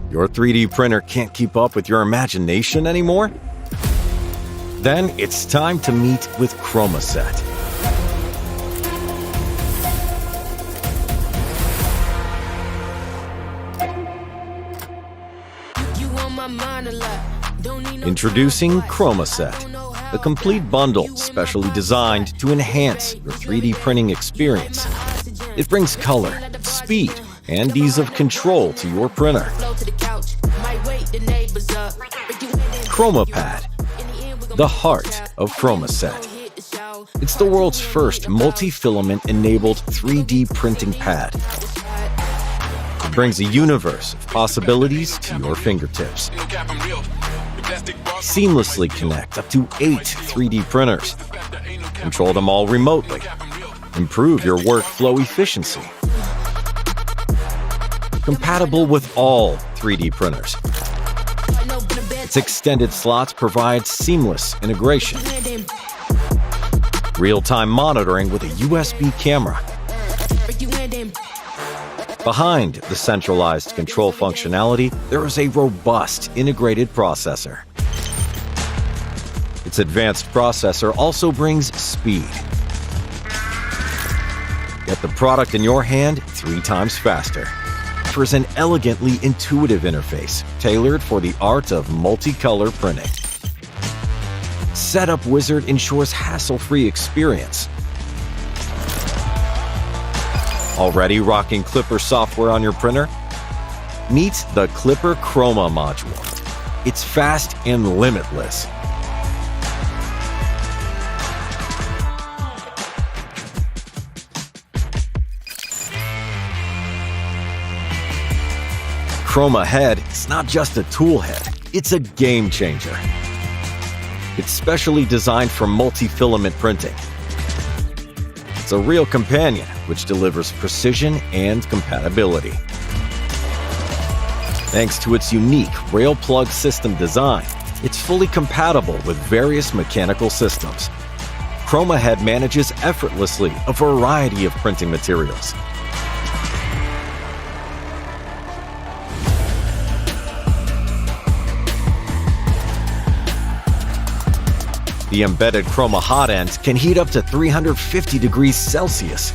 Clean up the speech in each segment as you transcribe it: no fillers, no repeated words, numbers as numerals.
Your 3D printer can't keep up with your imagination anymore? Then it's time to meet with ChromaSet. Introducing ChromaSet, a complete bundle specially designed to enhance your 3D printing experience. It brings color, speed, and ease of control to your printer. ChromaPad, the heart of ChromaSet. It's the world's first multi-filament-enabled 3D printing pad. It brings a universe of possibilities to your fingertips. Seamlessly connect up to 8 3D printers. Control them all remotely. Improve your workflow efficiency. Compatible with all 3D printers. Its extended slots provide seamless integration. Real-time monitoring with a USB camera. Behind the centralized control functionality, there is a robust integrated processor. Its advanced processor also brings speed. Get the product in your hand 3 times faster. Offers an elegantly intuitive interface tailored for the art of multicolor printing. Setup Wizard ensures hassle-free experience. Already rocking Klipper software on your printer? Meet the Klipper Chroma module. It's fast and limitless. ChromaHead is not just a tool head, it's a game changer. It's specially designed for multi-filament printing. It's a real companion which delivers precision and compatibility. Thanks to its unique rail plug system design, it's fully compatible with various mechanical systems. ChromaHead manages effortlessly a variety of printing materials. The embedded Chroma hot end can heat up to 350 degrees Celsius.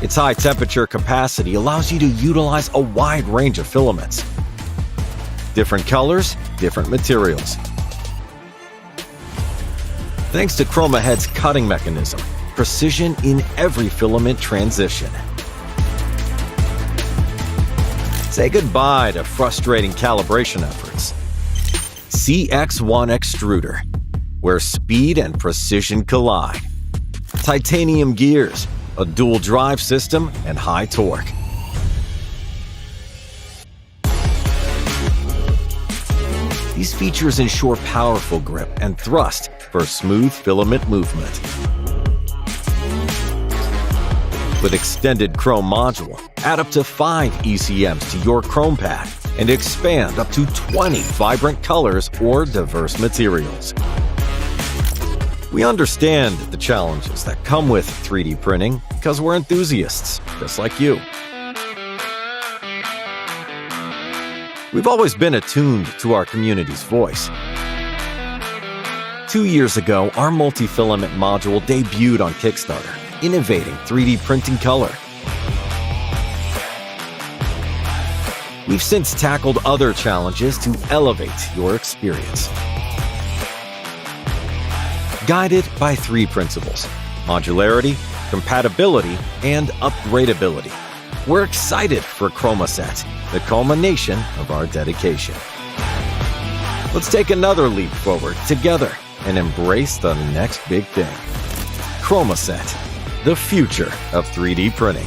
Its high temperature capacity allows you to utilize a wide range of filaments. Different colors, different materials. Thanks to ChromaHead's cutting mechanism, precision in every filament transition. Say goodbye to frustrating calibration efforts. CX-1 Extruder, where speed and precision collide. Titanium gears, a dual drive system, and high torque. These features ensure powerful grip and thrust for smooth filament movement. With extended Chrome module, add up to 5 ECMs to your ChromaPad and expand up to 20 vibrant colors or diverse materials. We understand the challenges that come with 3D printing because we're enthusiasts, just like you. We've always been attuned to our community's voice. 2 years ago, our multi-filament module debuted on Kickstarter, innovating 3D printing color. We've since tackled other challenges to elevate your experience. Guided by 3 principles: modularity, compatibility, and upgradability. We're excited for ChromaSet, the culmination of our dedication. Let's take another leap forward together and embrace the next big thing. ChromaSet, the future of 3D printing.